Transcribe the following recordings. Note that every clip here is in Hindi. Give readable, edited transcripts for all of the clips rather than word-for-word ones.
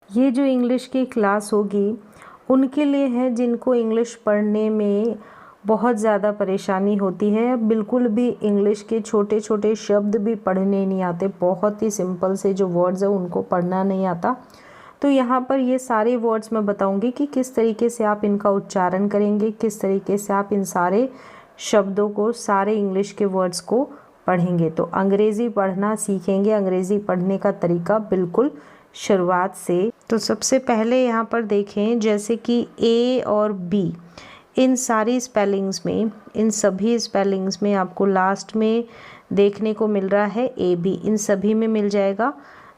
ये जो इंग्लिश की क्लास होगी उनके लिए है जिनको इंग्लिश पढ़ने में बहुत ज़्यादा परेशानी होती है, बिल्कुल भी इंग्लिश के छोटे छोटे शब्द भी पढ़ने नहीं आते, बहुत ही सिंपल से जो वर्ड्स है उनको पढ़ना नहीं आता। तो यहाँ पर ये सारे वर्ड्स मैं बताऊँगी कि किस तरीके से आप इनका उच्चारण करेंगे, किस तरीके से आप इन सारे शब्दों को, सारे इंग्लिश के वर्ड्स को पढ़ेंगे। तो अंग्रेज़ी पढ़ना सीखेंगे, अंग्रेज़ी पढ़ने का तरीका बिल्कुल शुरुआत से। तो सबसे पहले यहाँ पर देखें, जैसे कि ए और बी, इन सारी स्पेलिंग्स में, इन सभी स्पेलिंग्स में आपको लास्ट में देखने को मिल रहा है ए बी, इन सभी में मिल जाएगा।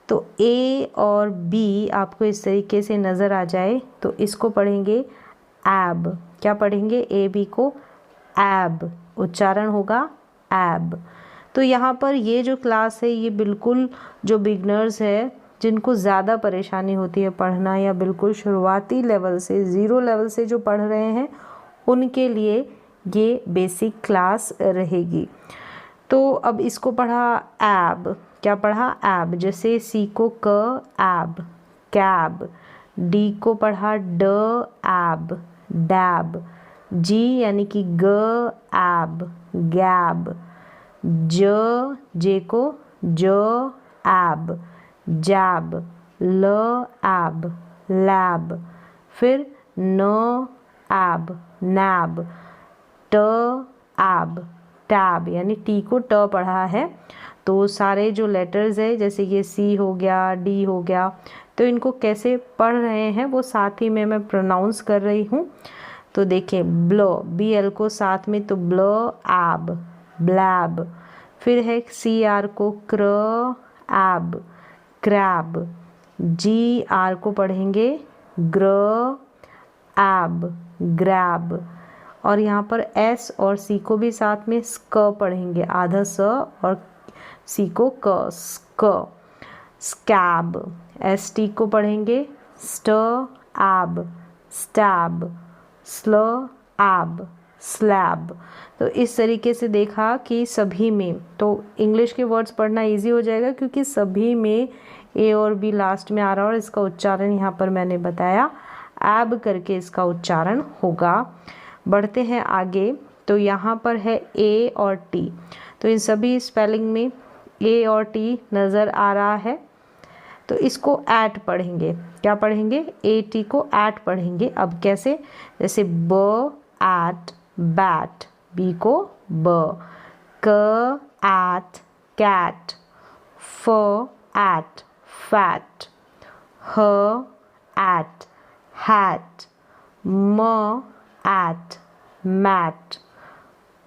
तो ए और बी आपको इस तरीके से नज़र आ जाए तो इसको पढ़ेंगे एब। क्या पढ़ेंगे? ए बी को एब, उच्चारण होगा एब। तो यहाँ पर ये जो क्लास है ये बिल्कुल जो बिगनर्स है, जिनको ज़्यादा परेशानी होती है पढ़ना, या बिल्कुल शुरुआती लेवल से, ज़ीरो लेवल से जो पढ़ रहे हैं, उनके लिए ये बेसिक क्लास रहेगी। तो अब इसको पढ़ा एब। क्या पढ़ा? एब। जैसे सी को क, एब, कैब। डी को पढ़ा ड, एब, डैब। जी यानी कि ग, एब, गैब। जे को ज, एब, जैब। ल, एब, लैब। फिर न, एब, नैब। ट, एब, टैब, यानी टी को ट पढ़ा है। तो सारे जो लेटर्स है, जैसे ये सी हो गया, डी हो गया, तो इनको कैसे पढ़ रहे हैं वो साथ ही में मैं प्रोनाउंस कर रही हूँ। तो देखें, ब्लो, बी एल को साथ में, तो ब्लो, एब, ब्लैब। फिर है सी आर को क्र, एब, क्रैब। जी आर को पढ़ेंगे ग्र, एब, ग्रैब। और यहाँ पर एस और सी को भी साथ में स्क पढ़ेंगे, आधा स और सी को क, स्क, स्कैब। एस टी को पढ़ेंगे स्ट, एब, स्टैब, स्ल, एब, स्लैब। तो इस तरीके से देखा कि सभी में तो इंग्लिश के वर्ड्स पढ़ना इजी हो जाएगा, क्योंकि सभी में ए और बी लास्ट में आ रहा है और इसका उच्चारण यहाँ पर मैंने बताया एब करके इसका उच्चारण होगा। बढ़ते हैं आगे। तो यहाँ पर है ए और टी, तो इन सभी स्पेलिंग में ए और टी नज़र आ रहा है, तो इसको ऐट पढ़ेंगे। क्या पढ़ेंगे? ए टी को ऐट पढ़ेंगे। अब कैसे? जैसे ब एट बैट, बी को ब, क एट कैट, फ एट फैट, ह एट हैट, म एट मैट,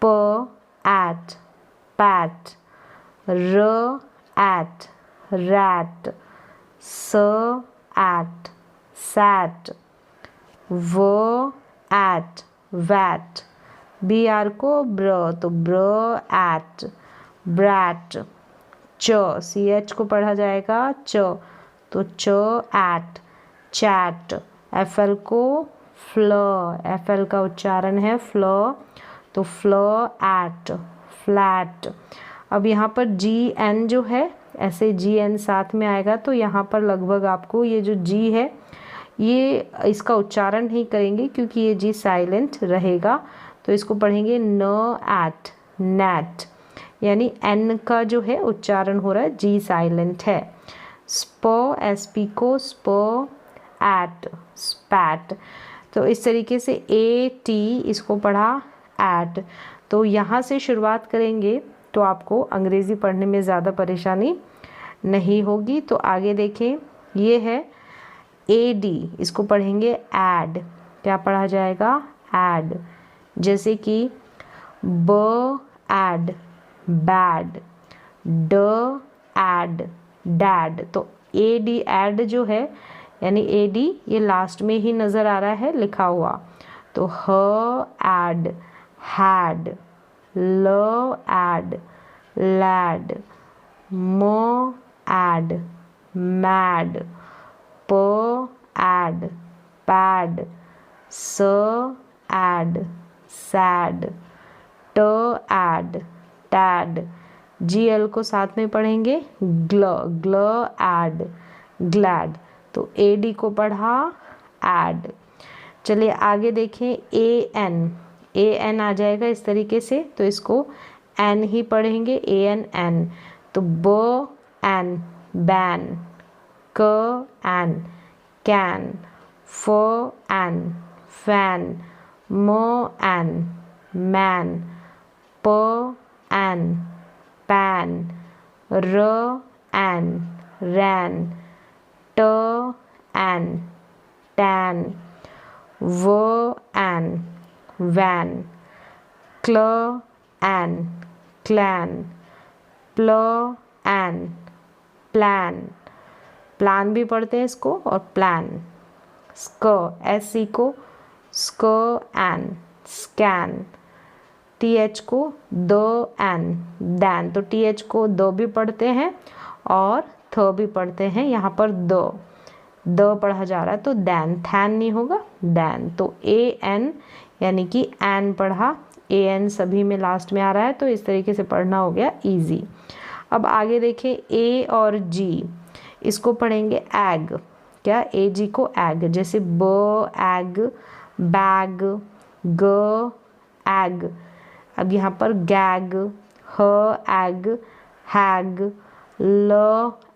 प एट पैट, र एट रैट, स एट सैट, व एट वैट। बी आर को ब्र, तो ब्र एट ब्रैट। च, सी एच को पढ़ा जाएगा च, तो च एट चैट। एफ एल को फ्ल, एफ एल का उच्चारण है फ्ल, तो फ्ल एट फ्लैट। अब यहाँ पर जी एन जो है, ऐसे जी एन साथ में आएगा, तो यहाँ पर लगभग आपको ये जो जी है ये इसका उच्चारण नहीं करेंगे, क्योंकि ये जी साइलेंट रहेगा। तो इसको पढ़ेंगे न एट नैट, यानी एन का जो है उच्चारण हो रहा है, जी साइलेंट है। स्प, एस पी को स्प एट स्पैट। तो इस तरीके से ए टी इसको पढ़ा एट। तो यहाँ से शुरुआत करेंगे तो आपको अंग्रेज़ी पढ़ने में ज़्यादा परेशानी नहीं होगी। तो आगे देखें, ये है ए डी, इसको पढ़ेंगे ऐड। क्या पढ़ा जाएगा? ऐड। जैसे कि ब ऐड बैड, ड ऐड डैड। तो ए डी ऐड जो है, यानी ए डी ये लास्ट में ही नज़र आ रहा है लिखा हुआ, तो ह ऐड हैड, ल ऐड लैड, म ऐड मैड, प ऐड पैड, स ऐड सैड, ट ऐड टैड। जी एल को साथ में पढ़ेंगे ग्ल, ग्ल ऐड ग्लैड, तो AD को पढ़ा एड। चलिए आगे देखें, AN आ जाएगा इस तरीके से, तो इसको एन ही पढ़ेंगे, AN। तो BN ban, CAN can, FAN fan, MAN man, PAN pan, RAN ran, TAN tan, WAN van, CLAN clan, PLAN plan, plan भी पढ़ते हैं इसको, और प्लान। SC को SCAN स्कैन, TH को DAN, तो TH को दो भी पढ़ते हैं और थ भी पढ़ते हैं, यहाँ पर द पढ़ा जा रहा है, तो दैन, थैन नहीं होगा, दैन। तो AN यानी कि एन पढ़ा, AN सभी में लास्ट में आ रहा है, तो इस तरीके से पढ़ना हो गया इजी। अब आगे देखें, A और G, इसको पढ़ेंगे एग, क्या, AG को एग, जैसे एग, बैग, एग। अब यहाँ पर gag, ag, hag,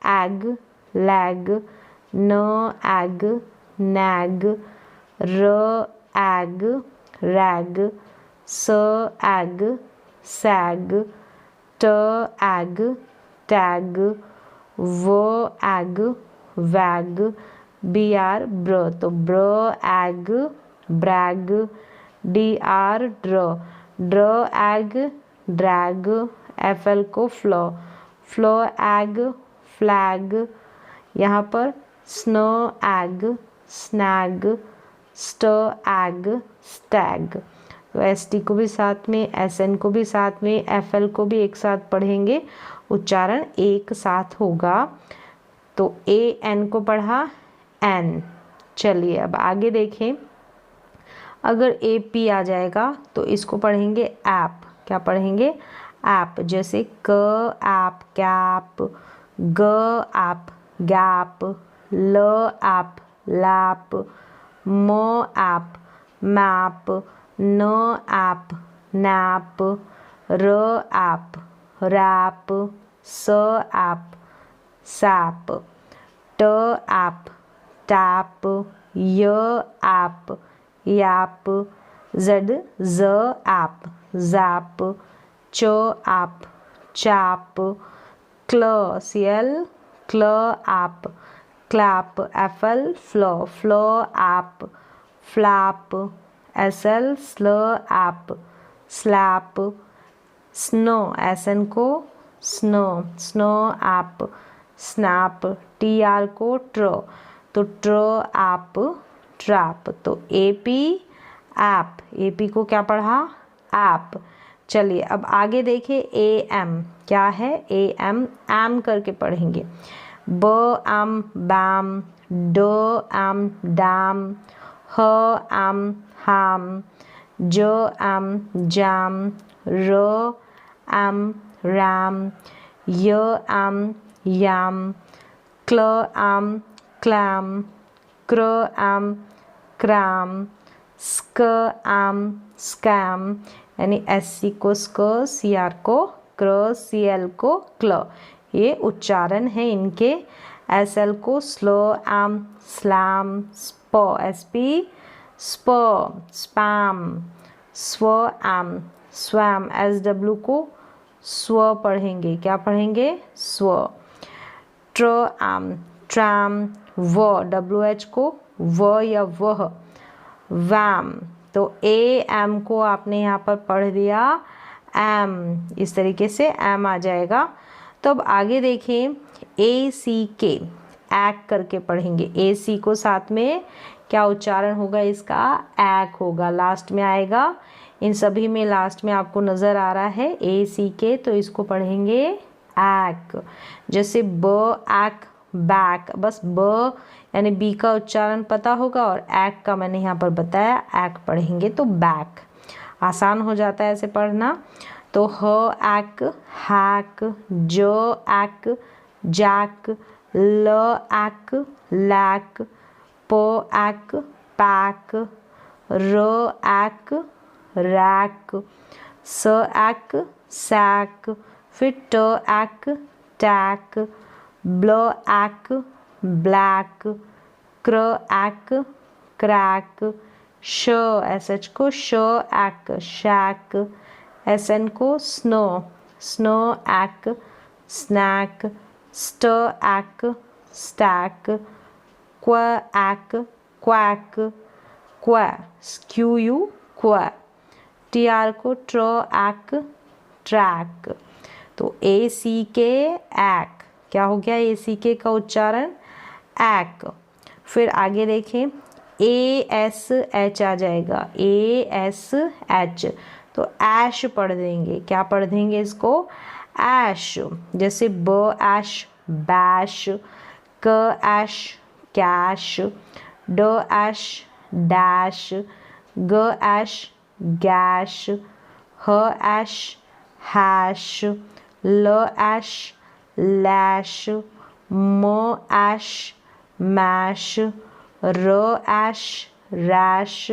ag, lag, ag, nag, ag, rag, ag, sag, ag, tag, ag, wag, BR ब्र, तो एग, ब्रैग, DR ड्र, एग, ड्रैग, FL को फ्लो, एग, फ्लैग, यहाँ पर स्नो एग, स्नैग, एग, स्टैग। तो ST को भी साथ में, SN को भी साथ में, FL को भी एक साथ पढ़ेंगे, उच्चारण एक साथ होगा। तो AN को पढ़ा एन। चलिए अब आगे देखें, अगर AP आ जाएगा तो इसको पढ़ेंगे ऐप, क्या पढ़ेंगे, ऐप, जैसे ap cap, ap gap, ap lap, ap map, ap nap, ap rap, ap sap, ap tap, ap yap, ap zap, ap chap, CL ap clap, FL फ्लो ap flap, SL ap slap, स्नो, SN को स्नो ऐप स्नैप, TR को तो ऐप ट्रैप। तो AP को क्या पढ़ा, ऐप। चलिए अब आगे देखिए, AM क्या है, एम करके पढ़ेंगे, बैम, डैम, हैम, जैम, रैम, याम, क्लैम, क्रैम, स्कैम, यानी SC को CR को CL को क्ल। ये उच्चारण है इनके। SL को slam, SP spam, swum, SW को स्व पढ़ेंगे, क्या पढ़ेंगे, स्व, ट्रैम, WH को व या वह, वैम। तो AM को आपने यहाँ पर पढ़ दिया एम, इस तरीके से एम आ जाएगा। तो अब आगे देखें, ACK ऐक करके पढ़ेंगे, AC को साथ में क्या उच्चारण होगा इसका, ऐक होगा, लास्ट में आएगा। इन सभी में लास्ट में आपको नज़र आ रहा है ACK, तो इसको पढ़ेंगे ऐक, जैसे ऐक बैक, बस यानी B का उच्चारण पता होगा, और ऐक का मैंने यहाँ पर बताया, ऐक पढ़ेंगे तो बैक, आसान हो जाता है ऐसे पढ़ना। तो ऐक, हैक, ऐक, जैक, ल ऐक लैक, प ऐक पैक, र ऐक रैक, स ऐक सैक, फिर ट ऐक टैक, ब्ल ऐक ब्लैक, क्र ऐक क्रैक, श एस एच को श ऐक शैक, एस एन को स्नो स्नो ऐक स्नैक, स्ट ऐक स्टैक, क्व ऐक क्वैक क्व क्यू यू क्व, टी आर को ट्र ऐक ट्रैक। तो ए सी के ऐक, क्या हो गया ए सी के का उच्चारण ऐक। फिर आगे देखें ए एस एच आ जाएगा, ए एस एच, तो ऐश पढ़ देंगे, क्या पढ़ देंगे इसको ऐश। जैसे ब ऐश बैश, क ऐश कैश, ड ऐश डैश, ग ऐश गैश, ह ऐश हैश, ल ऐश लैश, म ऐश मैश, र ऐश रैश,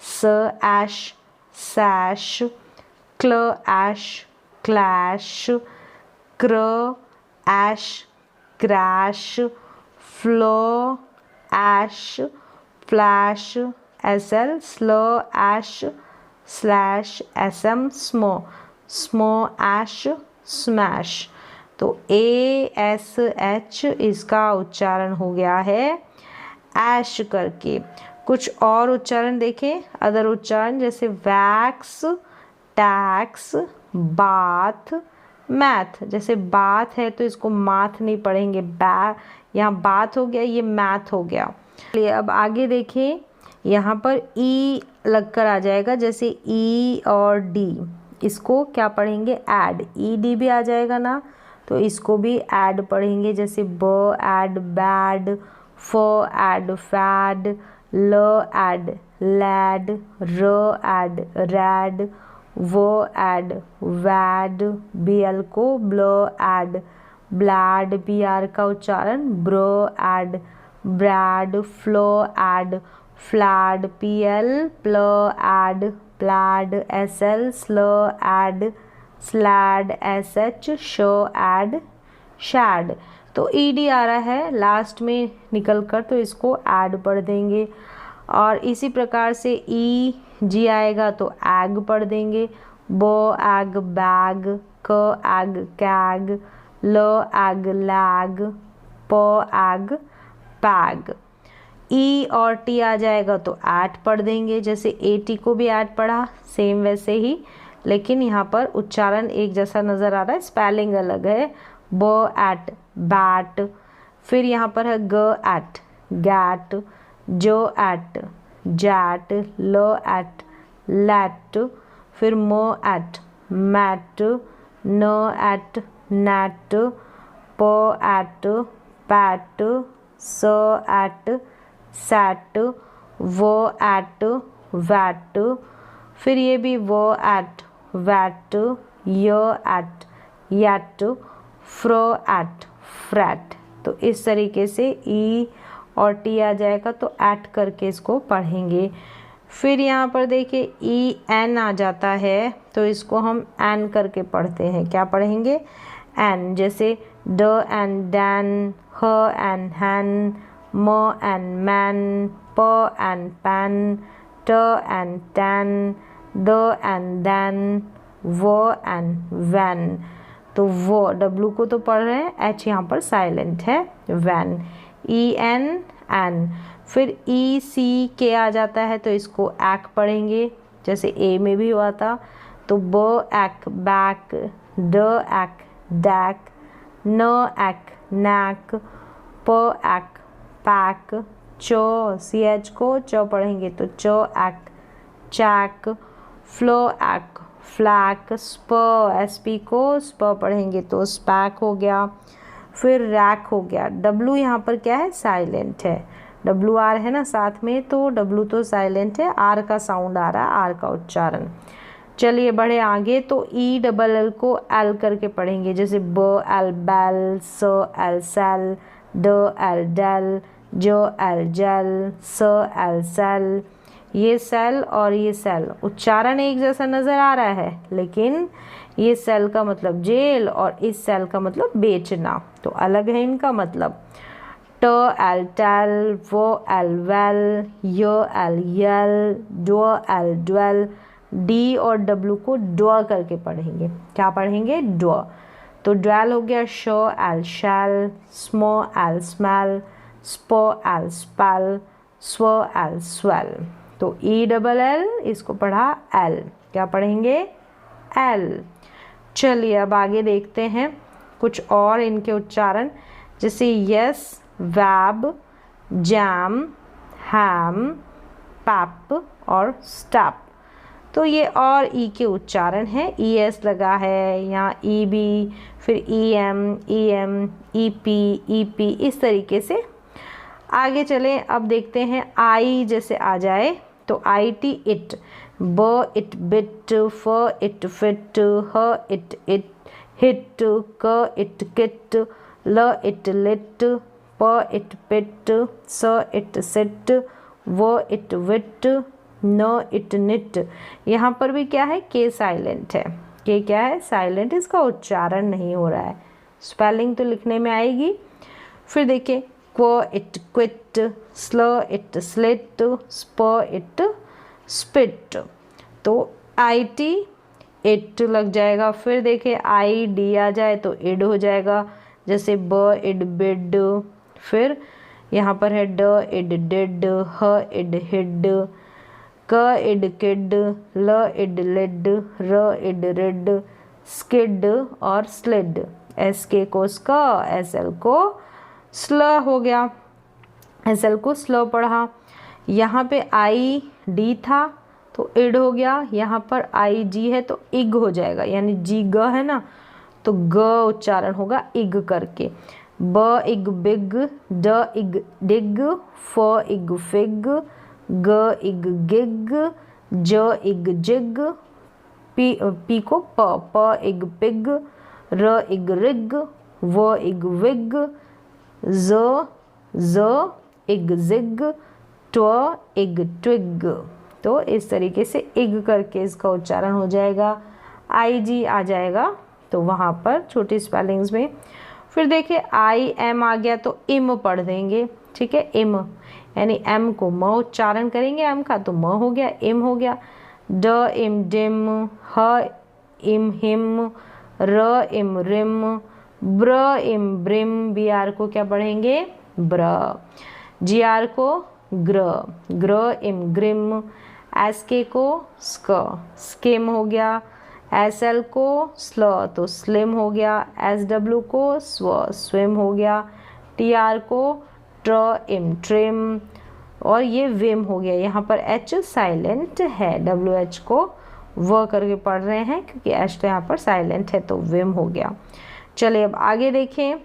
स ऐश सैश, क्ल ऐश क्लैश, क्र ऐश क्रैश, फ्लो ऐश फ्लैश, एस एल स्लो ऐश स्लैश, एस एम स्मो स्मो ऐश स्मैश। तो ए एस एच इसका उच्चारण हो गया है ऐश करके। कुछ और उच्चारण देखें, अदर उच्चारण जैसे वैक्स टैक्स बाथ मैथ। जैसे बाथ है तो इसको माथ नहीं पढ़ेंगे, यहाँ बात हो गया, ये मैथ हो गया। चलिए अब आगे देखें, यहाँ पर ई लगकर आ जाएगा, जैसे ई और डी, इसको क्या पढ़ेंगे ऐड, ई डी भी आ जाएगा ना, तो इसको भी ऐड पढ़ेंगे। जैसे ब ऐड बैड, फ ऐड फैड, ल ऐड लैड, र ऐड रैड, व ऐड वैड, बी एल को ब्ल ऐड ब्लैड, बी आर का उच्चारण ब्र ऐड ब्रैड, फ्लो ऐड फ्लैड, पी एल प्ल ऐड प्लैड, एस एल स्ल ऐड स्लैड, एस एच शो ऐड शैड। तो ई डी आ रहा है लास्ट में निकल कर, तो इसको ऐड पढ़ देंगे। और इसी प्रकार से ई जी आएगा तो एग पढ़ देंगे, ब एग बैग, क एग कैग, ल एग लैग, प एग पैग। ई और टी आ जाएगा तो ऐट पढ़ देंगे, जैसे ए टी को भी ऐट पढ़ा सेम वैसे ही, लेकिन यहाँ पर उच्चारण एक जैसा नज़र आ रहा है, स्पेलिंग अलग है। ब ऐट बैट, फिर यहाँ पर है ग ऐट गैट, जो ऐट जैट, ल ऐट लैट, फिर म ऐट मैट, न ऐट नैट, प ऐट पैट, स ऐट सैट, व ऐट वैट, फिर ये भी व ऐट वैट, य ऐट यट, फ्र ऐट फ्रैट। तो इस तरीके से ई और टी आ जाएगा तो ऐट करके इसको पढ़ेंगे। फिर यहाँ पर देखिए ई एन आ जाता है तो इसको हम एन करके पढ़ते हैं, क्या पढ़ेंगे एन। जैसे ड एन डैन, ह एन हैन, म एन मैन, प एन पैन, ट एन टैन, द एन दैन, व एन वैन। तो वो डब्लू को तो पढ़ रहे हैं, एच यहाँ पर साइलेंट है, वैन। ई एन एन, फिर ई सी के आ जाता है तो इसको ऐक पढ़ेंगे, जैसे ए में भी हुआ था। तो ब ऐक बैक, ड ऐक डैक, न ऐक नैक, प ऐक पैक, चो सी एच को चो पढ़ेंगे तो चो ऐक चैक, फ्लो ऐक फ्लैक, स्प एस पी को स्प पढ़ेंगे तो स्पैक हो गया। फिर रैक हो गया, डब्लू यहाँ पर क्या है साइलेंट है, डब्लू आर है ना साथ में, तो डब्लू तो साइलेंट है, आर का साउंड आ रहा है, आर का उच्चारण। चलिए बढ़े आगे, तो ई डबल एल को एल करके पढ़ेंगे, जैसे ब एल बैल, स एल सेल, ड एल डेल, ज एल जेल, स एल सेल। ये सेल और ये सेल उच्चारण एक जैसा नज़र आ रहा है, लेकिन ये सेल का मतलब जेल और इस सेल का मतलब बेचना, तो अलग है इनका मतलब। ट एल टेल, व एल वेल, य एल यल, ड एल ड्वेल। डी और डब्ल्यू को ड करके पढ़ेंगे। क्या पढ़ेंगे? ड। तो ड्वेल हो गया श एल शैल, स्म एल स्मेल, स्प एल स्पेल, स्व एल स्वेल। तो ई डबल एल इसको पढ़ा एल। क्या पढ़ेंगे? एल। चलिए अब आगे देखते हैं कुछ और इनके उच्चारण, जैसे यस, वैब, जैम, हैम, पैप और स्टैप। तो ये और ई के उच्चारण हैं। ई एस लगा है यहाँ, ई बी, फिर E M, E P, E P, इस तरीके से आगे चलें। अब देखते हैं आई जैसे आ जाए तो आई टी इट, ब इट बिट, फ इट फिट, ह इट हिट, क इट किट, ल इट लिट, प इट पिट, स इट सिट, व इट विट, न इट निट। यहाँ पर भी क्या है? के साइलेंट है। के क्या है? साइलेंट, इसका उच्चारण नहीं हो रहा है। स्पेलिंग तो लिखने में आएगी। फिर देखिए क्व इट क्विट, स्ल इट स्लिट, स्प इट स्पिट। तो आई टी इट लग जाएगा। फिर देखिए आई डी आ जाए तो इड हो जाएगा, जैसे ब इड बिड। फिर यहाँ पर है ड इड डिड, ह इड हिड, क इड किड, ल इड लिड, र इड रिड, स्किड और स्लिड। एस के को स्क, एस एल को स्ल हो गया। एस एल को स्ल पढ़ा। यहाँ पे आई डी था तो इड हो गया। यहाँ पर आई जी है तो इग हो जाएगा, यानी जी ग है ना, तो ग उच्चारण होगा इग करके। ब इग बिग, ड इग डिग, फ इग फिग, ग इग गिग, ज इग जिग, पी को प इग पिग, र इग रिग, व इग विग, ज इग जिग, ट्व इग ट्विग। तो इस तरीके से इग करके इसका उच्चारण हो जाएगा। आई जी आ जाएगा तो वहाँ पर छोटी स्पेलिंग्स में। फिर देखिए आई एम आ गया तो इम पढ़ देंगे, ठीक है, इम, यानी एम को म उच्चारण करेंगे, एम का तो म हो गया, इम हो गया। ड इम डिम, ह इम हिम, र इम रिम, ब्र इम ब्रिम, बी आर को क्या पढ़ेंगे? ब्र। जी आर को ग्र, ग्र इम ग्रिम, एस के को स्क, स्किम हो गया। एस एल को स्ल तो स्लिम हो गया। एस डब्ल्यू को स्व, स्विम हो गया। टी आर को ट्र इम ट्रिम, और ये विम हो गया। यहाँ पर एच साइलेंट है, डब्ल्यू एच को व करके पढ़ रहे हैं क्योंकि एच तो यहाँ पर साइलेंट है, तो विम हो गया। चलिए अब आगे देखें,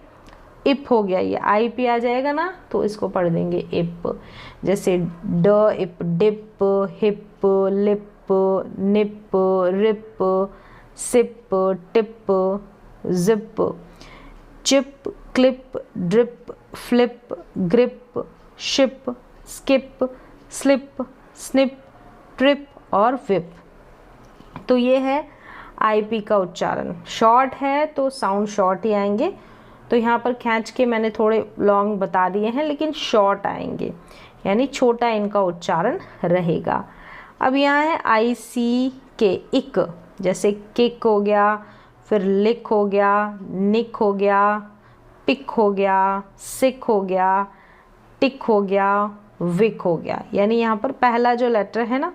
इप हो गया, ये आई पी आ जाएगा ना तो इसको पढ़ देंगे इप, जैसे ड ip dip, hip lip, nip rip, sip tip, zip, chip clip drip, flip grip, ship skip, slip snip, trip और विप। तो ये है आईपी का उच्चारण। शॉर्ट है तो साउंड शॉर्ट ही आएंगे, तो यहाँ पर खींच के मैंने थोड़े लॉन्ग बता दिए हैं, लेकिन शॉर्ट आएंगे, यानी छोटा इनका उच्चारण रहेगा। अब यहाँ है आई सी के, इक, जैसे किक हो गया, फिर लिक हो गया, निक हो गया, पिक हो गया, सिक हो गया, टिक हो गया, विक हो गया। यानी यहाँ पर पहला जो लेटर है ना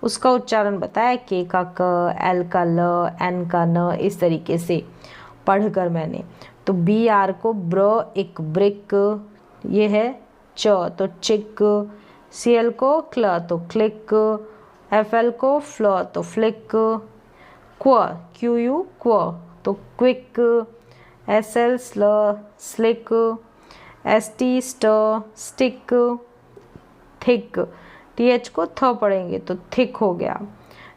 उसका उच्चारण बताया, के का क, एल का ल, एन का न, इस तरीके से पढ़कर मैंने। तो बी आर को ब्र इक ब्रिक, ये है च तो चिक, सी एल को क्ल तो क्लिक, एफ एल को फ्ल तो फ्लिक, क्व क्यू यू क्व तो क्विक, एस एल स्ल स्लिक, एस टी स्ट स्टिक, थिक, टी एच को थ पढ़ेंगे तो थिक हो गया।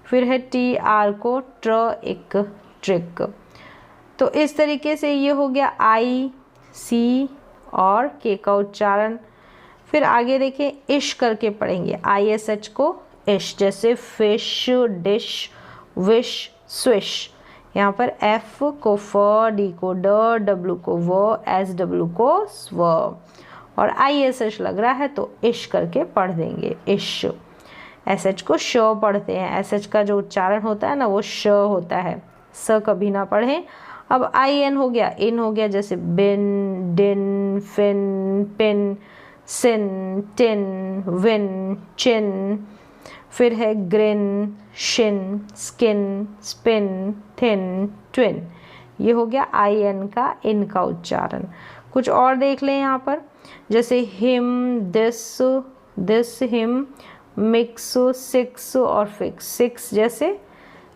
फिर है टी आर को ट्र इक ट्रिक। तो इस तरीके से ये हो गया आई सी और के का उच्चारण। फिर आगे देखिए इश करके पढ़ेंगे, ISH को इश, जैसे फिश, डिश, विश, स्विश। यहाँ पर F को फ, D को ड, W को व, SW को स्व, और ISH लग रहा है तो इश करके पढ़ देंगे, इश। SH को श पढ़ते हैं, SH का जो उच्चारण होता है ना वो श होता है, स कभी ना पढ़ें। अब IN हो गया, इन हो गया, जैसे बिन, डिन, फिन, पिन, सिन, टिन, विन, चिन। फिर है green, Shin, skin, spin, thin, twin. ये हो गया IN का, इन का उच्चारण। कुछ और देख लें यहाँ पर, जैसे him, this, this, him, mix, six और फिक्स। सिक्स जैसे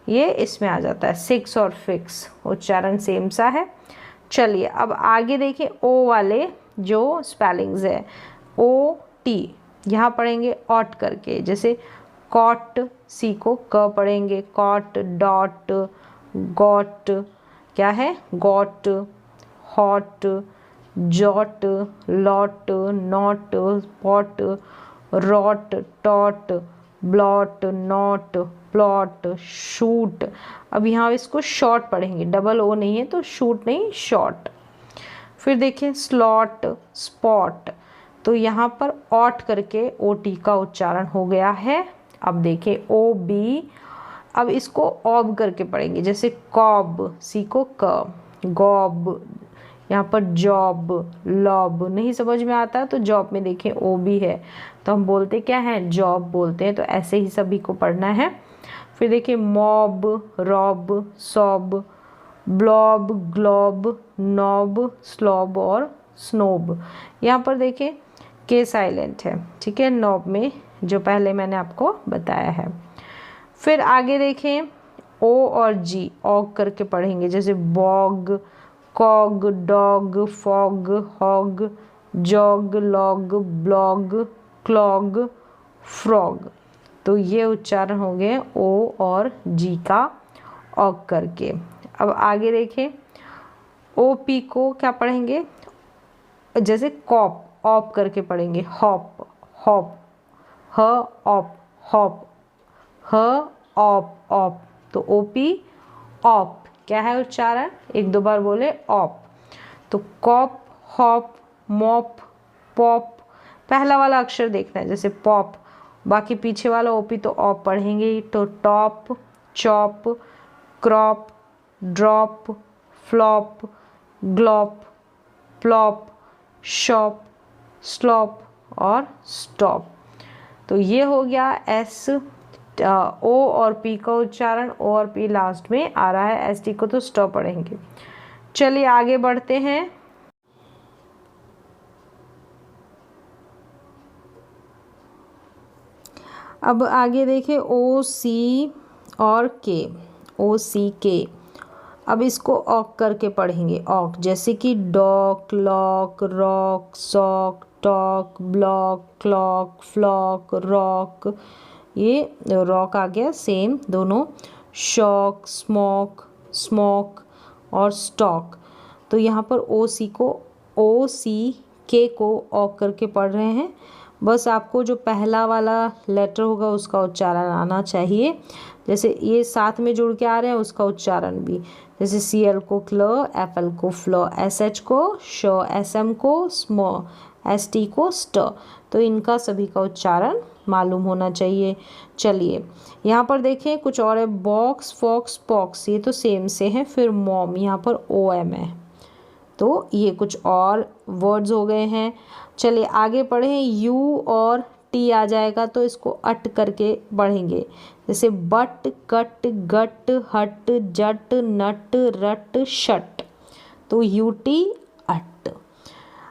ये इसमें आ जाता है, सिक्स और फिक्स, उच्चारण सेम सा है। चलिए अब आगे देखिए ओ वाले जो स्पेलिंग्स है, OT यहाँ पढ़ेंगे ऑट करके, जैसे कॉट, सी को क पढ़ेंगे, कॉट, डॉट, गॉट, क्या है got, hot, jot, lot, not, pot, rot, tot, blot, not, plot, shoot. अब यहाँ इसको शॉर्ट पढ़ेंगे, डबल ओ नहीं है तो शूट नहीं, शॉर्ट। फिर देखिए स्लॉट, स्पॉट, तो यहाँ पर ऑट करके OT का उच्चारण हो गया है। अब देखिए OB, अब इसको ऑब करके पढ़ेंगे, जैसे कॉब, सी को क, गॉब, यहाँ पर जॉब, लॉब। नहीं समझ में आता तो जॉब में देखें OB है तो हम बोलते क्या है, जॉब बोलते हैं, तो ऐसे ही सभी को पढ़ना है। फिर देखिए mob, rob, sob, blob, glob, knob, slob और स्नोब। यहाँ पर देखिए के साइलेंट है, ठीक है, नॉब में, जो पहले मैंने आपको बताया है। फिर आगे देखें O और G, ऑग करके पढ़ेंगे, जैसे bog, cog, dog, fog, hog, jog, log, blog, clog, frog. तो ये उच्चारण हो गए O और G का ऑग करके। अब आगे देखें OP को क्या पढ़ेंगे, जैसे कॉप, ऑप करके पढ़ेंगे, हॉप, हॉप, ह ऑप, हॉप, ह ऑप, ऑप। तो OP ऑप, क्या है उच्चारण, एक दो बार बोले ऑप। तो कॉप, हॉप, मॉप, पॉप। पहला वाला अक्षर देखना है, जैसे पॉप, बाकी पीछे वाला OP तो ऑप पढ़ेंगे ही। तो top, chop, crop, drop, flop, glop, plop, shop, slop और स्टॉप। तो ये हो गया S, O और P का उच्चारण। O और P लास्ट में आ रहा है, ST को तो स्टॉप पढ़ेंगे। चलिए आगे बढ़ते हैं। अब आगे देखें OC और K, OCK। अब इसको ऑक करके पढ़ेंगे, ऑक, जैसे कि dock, lock, rock, sock, tock, block, clock, flock, rock. ये रॉक आ गया, सेम दोनों। शॉक, स्मोक, स्मोक और स्टॉक। तो यहाँ पर OCK को ऑक करके पढ़ रहे हैं। बस आपको जो पहला वाला लेटर होगा उसका उच्चारण आना चाहिए, जैसे ये साथ में जुड़ के आ रहे हैं उसका उच्चारण भी, जैसे CL को क्ल, FL को फ्ल, SH को श, SM को स्म, ST को स्ट। तो इनका सभी का उच्चारण मालूम होना चाहिए। चलिए यहाँ पर देखें कुछ और है, बॉक्स, फॉक्स, पॉक्स, ये तो सेम से हैं। फिर मॉम, यहाँ पर OM है, तो ये कुछ और वर्ड्स हो गए हैं। चलिए आगे पढ़ें। U और T आ जाएगा तो इसको अट करके पढ़ेंगे, जैसे बट, कट, गट, हट, जट, नट, रट, शट। तो UT अट।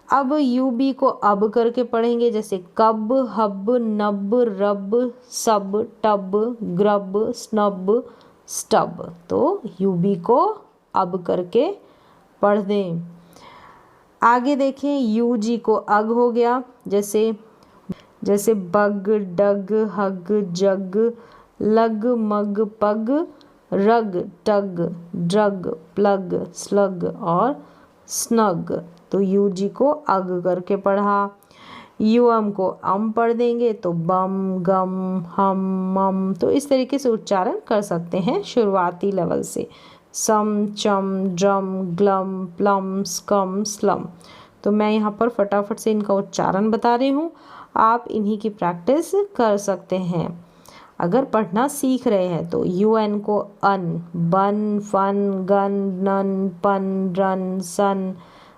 अब UB को अब करके पढ़ेंगे, जैसे कब, हब, नब, रब, सब, टब, ग्रब, स्नब, स्टब। तो UB को अब करके पढ़ दें। आगे देखें UG को अग हो गया, जैसे बग, डग, हग, जग, लग, मग, पग, रग, टग, ड्रग, प्लग, स्लग और स्नग। तो UG को अग करके पढ़ा। UM को पढ़ देंगे तो बम, गम, हम, मम। तो इस तरीके से उच्चारण कर सकते हैं शुरुआती लेवल से। सम, चम, drum, glum, plum, scum, slum. तो मैं यहाँ पर फटाफट से इनका उच्चारण बता रही हूँ, आप इन्हीं की प्रैक्टिस कर सकते हैं। अगर पढ़ना सीख रहे हैं तो UN को अन, बन, फन, गन, नन, पन, रन, सन,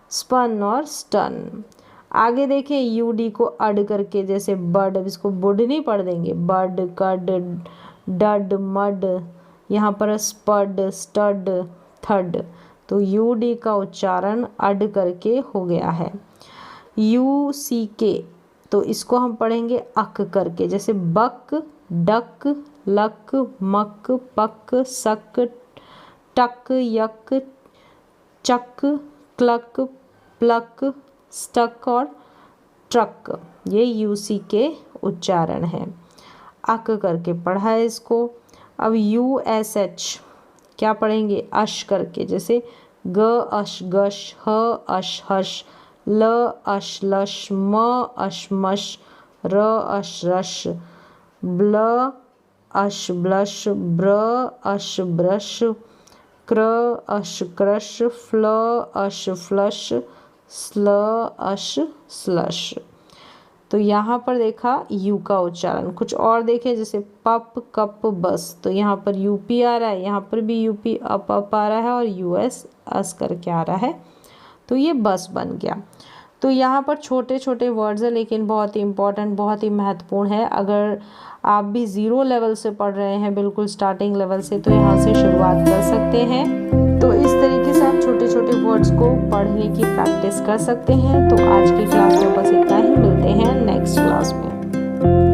स्पन और स्टन। आगे देखें UD को अड करके, जैसे बड, अब इसको बुड नहीं पढ़ देंगे, बड, कड, डड, मड। यहाँ पर स्पड, स्टड, थड। तो UD का उच्चारण अड करके हो गया है। UCK, तो इसको हम पढ़ेंगे अक करके, जैसे बक, डक, लक, मक, पक, सक, टक, यक, चक, क्लक, प्लक, स्टक और ट्रक। ये UC के उच्चारण है। अक करके पढ़ा है इसको। अब USH क्या पढ़ेंगे, अश करके, जैसे ग अश गश, ह अश हश, ल अश लश, म अश मश, र अश रश, ब्ल अश ब्लश, ब्र अश ब्रश, क्र अश क्रश, फ्ल अश फ्लश, स्ल अश स्लश। तो यहाँ पर देखा यू का उच्चारण। कुछ और देखें, जैसे पप, कप, बस। तो यहाँ पर UP आ रहा है, यहाँ पर भी UP अप आ रहा है और US अस करके आ रहा है। तो ये बस बन गया। तो यहाँ पर छोटे छोटे वर्ड्स हैं, लेकिन बहुत ही इम्पॉर्टेंट, बहुत ही महत्वपूर्ण है। अगर आप भी 0 लेवल से पढ़ रहे हैं, बिल्कुल स्टार्टिंग लेवल से, तो यहाँ से शुरुआत कर सकते हैं। तो इस तरीके से आप छोटे छोटे वर्ड्स को पढ़ने की प्रैक्टिस कर सकते हैं। तो आज की क्लास में बस इतना ही, मिलते हैं नेक्स्ट क्लास में।